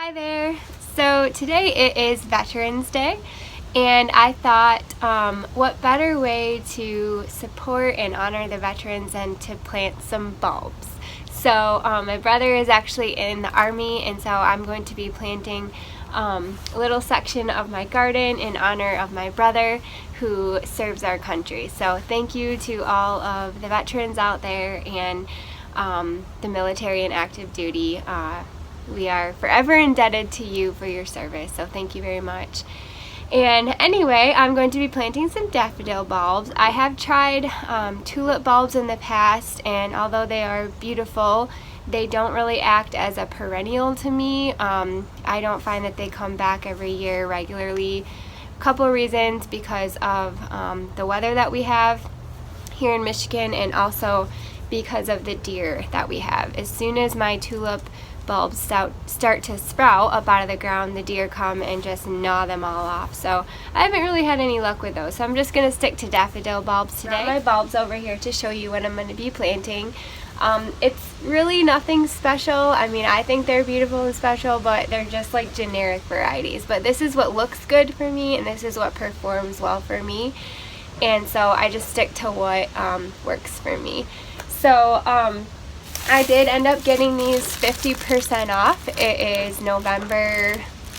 Hi there. So today it is Veterans Day, and I thought what better way to support and honor the veterans than to plant some bulbs. So my brother is actually in the Army, and so I'm going to be planting a little section of my garden in honor of my brother who serves our country. So thank you to all of the veterans out there and the military and active duty. We are forever indebted to you for your service, so thank you very much. And anyway, I'm going to be planting some daffodil bulbs. I have tried tulip bulbs in the past, and although they are beautiful, they don't really act as a perennial to me. I don't find that they come back every year regularly. A couple reasons: because of the weather that we have here in Michigan, and also because of the deer that we have. As soon as my tulip bulbs start to sprout up out of the ground, the deer come and just gnaw them all off. So I haven't really had any luck with those. So I'm just going to stick to daffodil bulbs today. I have my bulbs over here to show you what I'm going to be planting. It's really nothing special. I mean, I think they're beautiful and special, but they're just like generic varieties. But this is what looks good for me, and this is what performs well for me. And so I just stick to what works for me. So I did end up getting these 50% off. It is November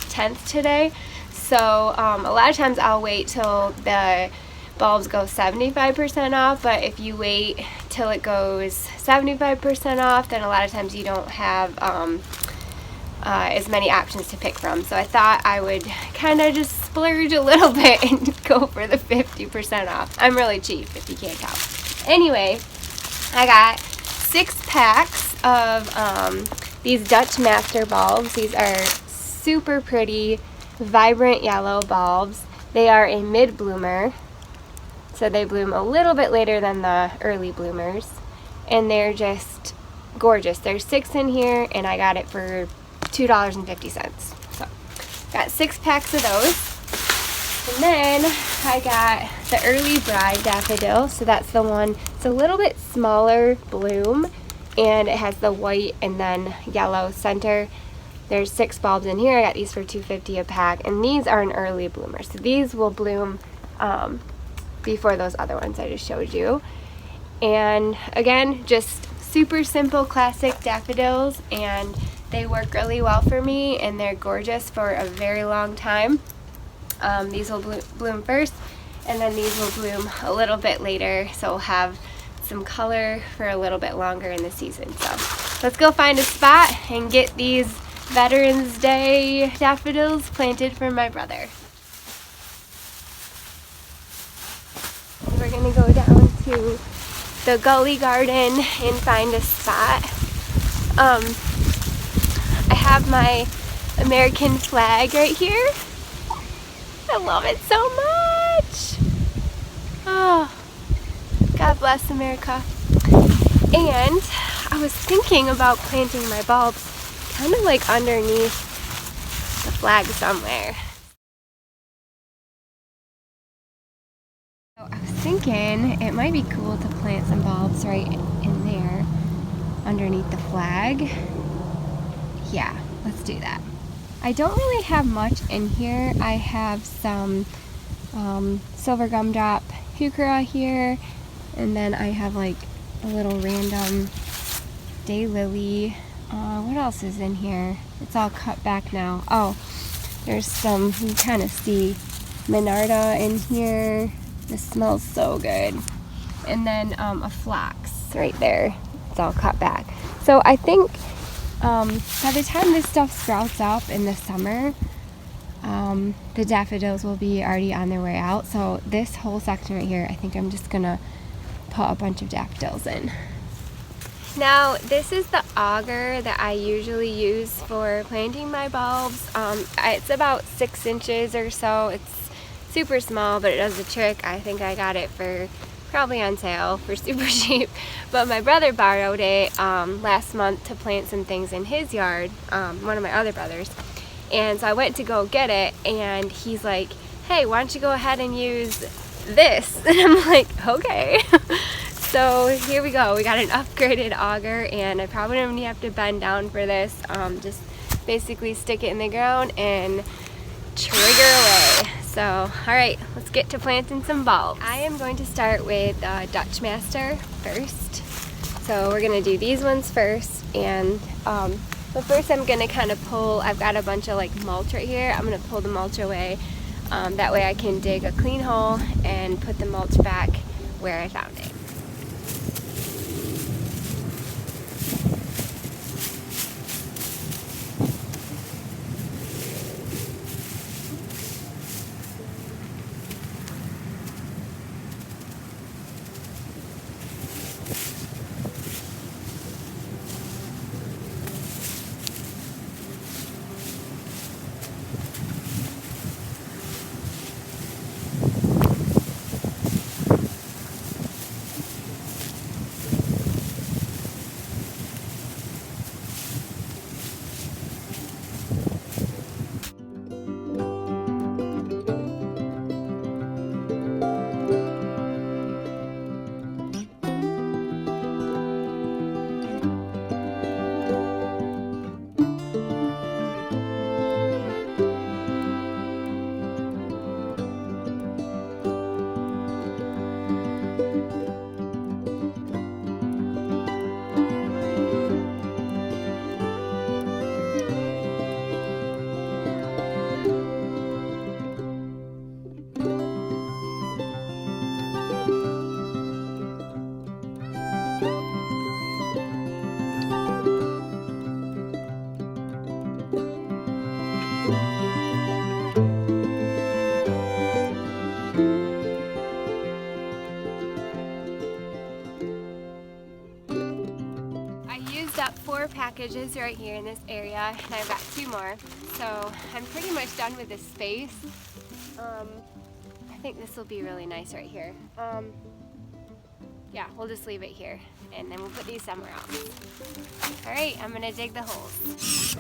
10th today. So a lot of times I'll wait till the bulbs go 75% off, but if you wait till it goes 75% off, then a lot of times you don't have as many options to pick from. So I thought I would kind of just splurge a little bit and go for the 50% off. I'm really cheap if you can't tell. Anyway, I got 6 packs of these Dutch master bulbs. These are super pretty, vibrant yellow bulbs. They are a mid-bloomer, so they bloom a little bit later than the early bloomers, and they're just gorgeous. There's 6 in here, and I got it for $2.50. So got 6 packs of those. And then I got the early bride daffodil, so that's the one. It's a little bit smaller bloom, and it has the white and then yellow center. There's 6 bulbs in here. I got these for $2.50 a pack, and these are an early bloomer, so these will bloom before those other ones I just showed you. And again, just super simple classic daffodils, and they work really well for me, and they're gorgeous for a very long time. These will bloom first, and then these will bloom a little bit later, so we'll have some color for a little bit longer in the season. So let's go find a spot and get these Veterans Day daffodils planted for my brother. We're gonna go down to the gully garden and find a spot. I have my American flag right here. I love it so much. Oh, God bless America. And I was thinking about planting my bulbs kind of like underneath the flag somewhere. So I was thinking it might be cool to plant some bulbs right in there underneath the flag. Yeah, let's do that. I don't really have much in here. I have some silver gumdrop heuchera here, and then I have like a little random daylily. What else is in here? It's all cut back now. Oh, there's some, you can kind of see Monarda in here. This smells so good. And then a phlox right there. It's all cut back. So I think by the time this stuff sprouts up in the summer, the daffodils will be already on their way out. So this whole section right here, I think I'm just gonna put a bunch of daffodils in. Now this is the auger that I usually use for planting my bulbs. It's about 6 inches or so. It's super small, but it does the trick. I think I got it for probably on sale for super cheap, but my brother borrowed it last month to plant some things in his yard, one of my other brothers. And so I went to go get it, and he's like, hey, why don't you go ahead and use this? And I'm like, okay. So here we go. We got an upgraded auger, and I probably don't even have to bend down for this. Just basically stick it in the ground and trigger away. So, alright, let's get to planting some bulbs. I am going to start with Dutch Master first. So we're going to do these ones first, and but first I'm going to kind of pull, I've got a bunch of like mulch right here. I'm going to pull the mulch away. That way I can dig a clean hole and put the mulch back where I found it. Up 4 packages right here in this area, and I've got 2 more, so I'm pretty much done with this space. I think this will be really nice right here. Yeah, we'll just leave it here, and then we'll put these somewhere else. Alright, I'm gonna dig the holes.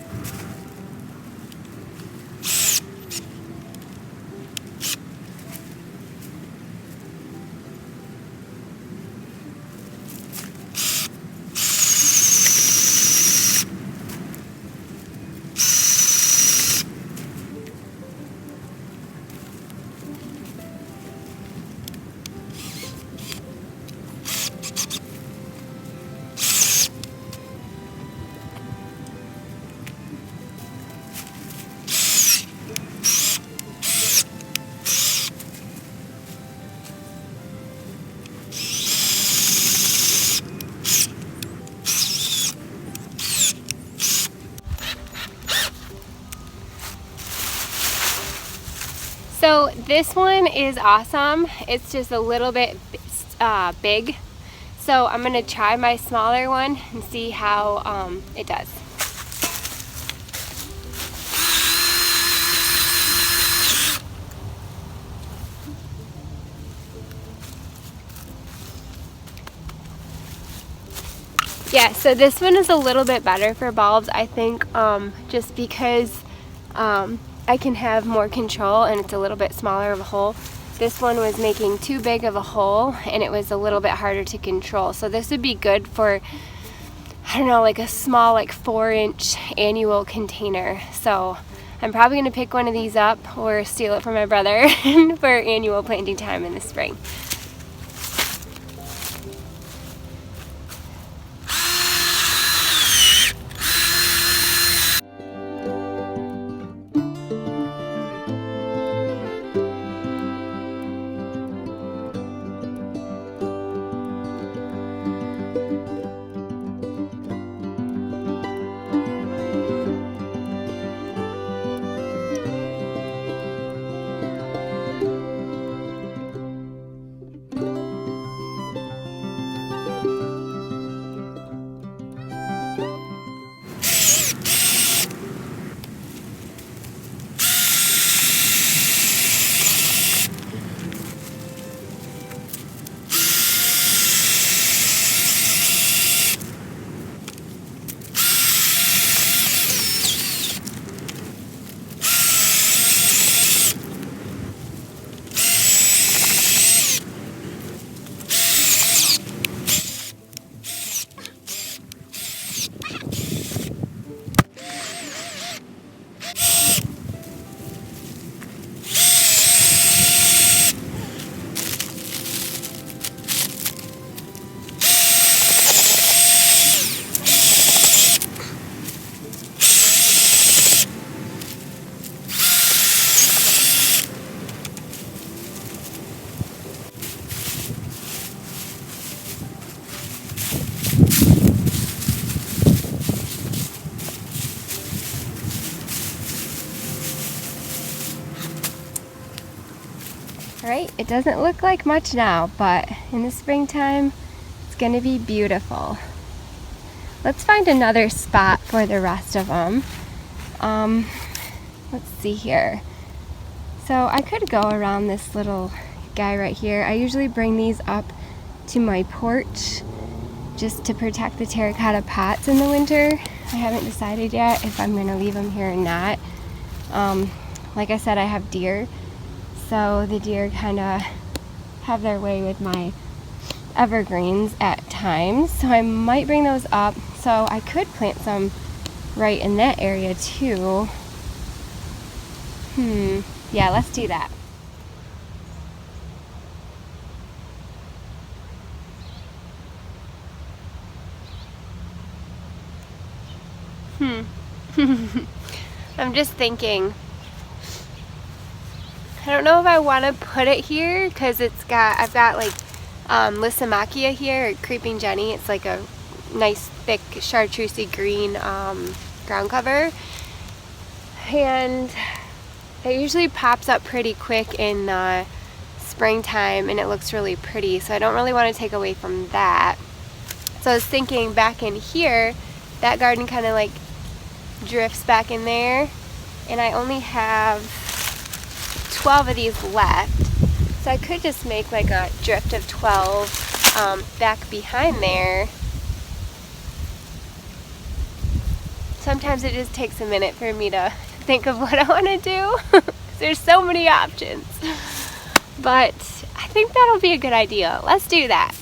So this one is awesome. It's just a little bit big. So I'm gonna try my smaller one and see how it does. Yeah, so this one is a little bit better for bulbs, I think, just because I can have more control and it's a little bit smaller of a hole. This one was making too big of a hole and it was a little bit harder to control. So this would be good for, I don't know, like a small, like 4-inch annual container. So I'm probably gonna pick one of these up or steal it from my brother for annual planting time in the spring. Alright, it doesn't look like much now, but in the springtime, it's gonna be beautiful. Let's find another spot for the rest of them. Let's see here. So I could go around this little guy right here. I usually bring these up to my porch just to protect the terracotta pots in the winter. I haven't decided yet if I'm gonna leave them here or not. Like I said, I have deer, so the deer kind of have their way with my evergreens at times, so I might bring those up. So I could plant some right in that area too. Yeah, let's do that. I'm just thinking, I don't know if I want to put it here because I've got like Lysimachia here, or Creeping Jenny. It's like a nice thick chartreusey green ground cover, and it usually pops up pretty quick in the springtime and it looks really pretty, so I don't really want to take away from that. So I was thinking back in here, that garden kind of like drifts back in there, and I only have 12 of these left, so I could just make like a drift of 12 back behind there. Sometimes it just takes a minute for me to think of what I want to do. There's so many options, but I think that'll be a good idea. Let's do that.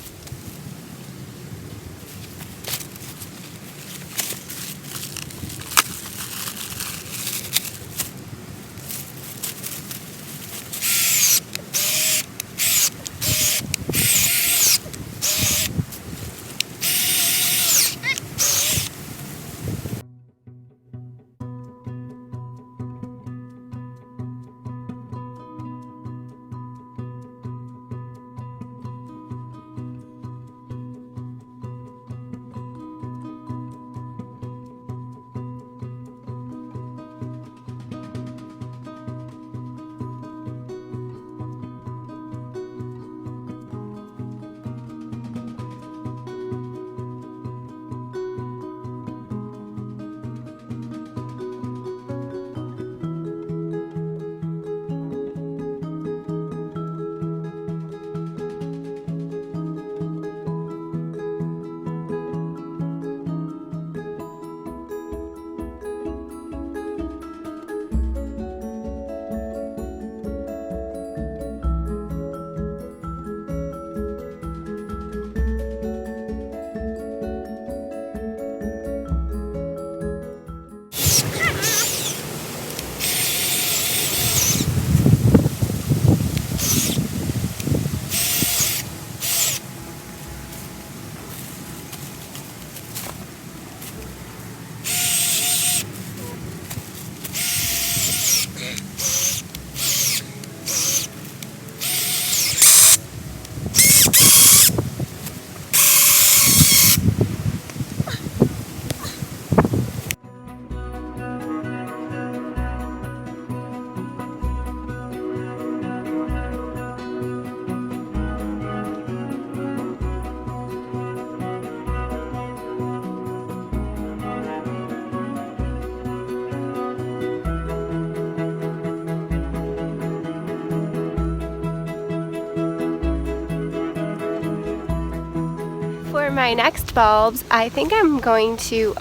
For my next bulbs, I think I'm going to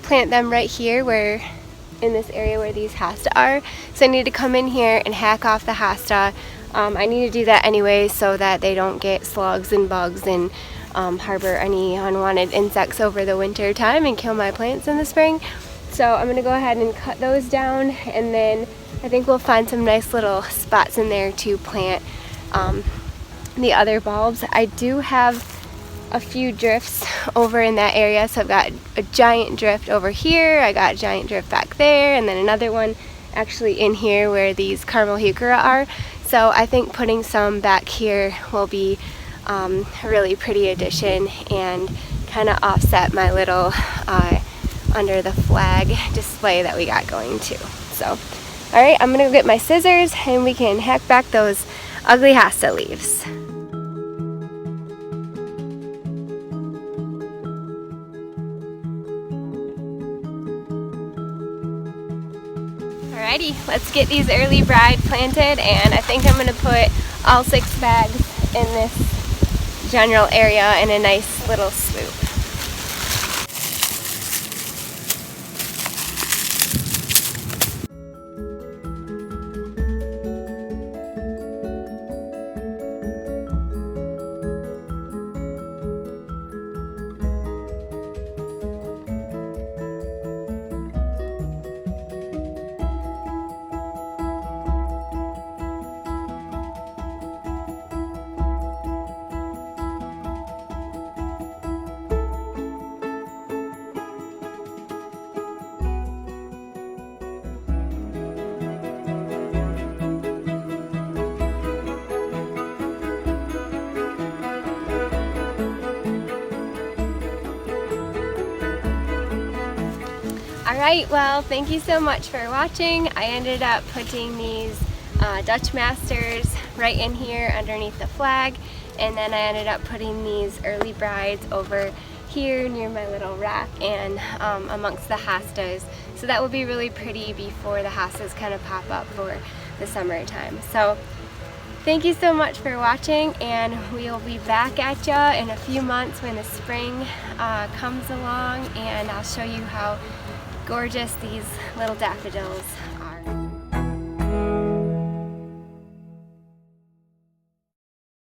plant them right here, where in this area where these hosta are. So I need to come in here and hack off the hosta. I need to do that anyway so that they don't get slugs and bugs and harbor any unwanted insects over the winter time and kill my plants in the spring. So I'm going to go ahead and cut those down, and then I think we'll find some nice little spots in there to plant the other bulbs. I do have a few drifts over in that area, so I've got a giant drift over here, I got a giant drift back there, and then another one actually in here where these caramel heuchera are. So I think putting some back here will be a really pretty addition and kind of offset my little under the flag display that we got going too. So alright, I'm gonna go get my scissors and we can hack back those ugly hosta leaves. Alrighty, let's get these early bride planted, and I think I'm going to put all 6 bags in this general area in a nice little swoop. Alright, well, thank you so much for watching. I ended up putting these Dutch Masters right in here underneath the flag, and then I ended up putting these early brides over here near my little rock and amongst the hostas. So that will be really pretty before the hostas kind of pop up for the summertime. So thank you so much for watching, and we'll be back at ya in a few months when the spring comes along, and I'll show you how gorgeous these little daffodils are.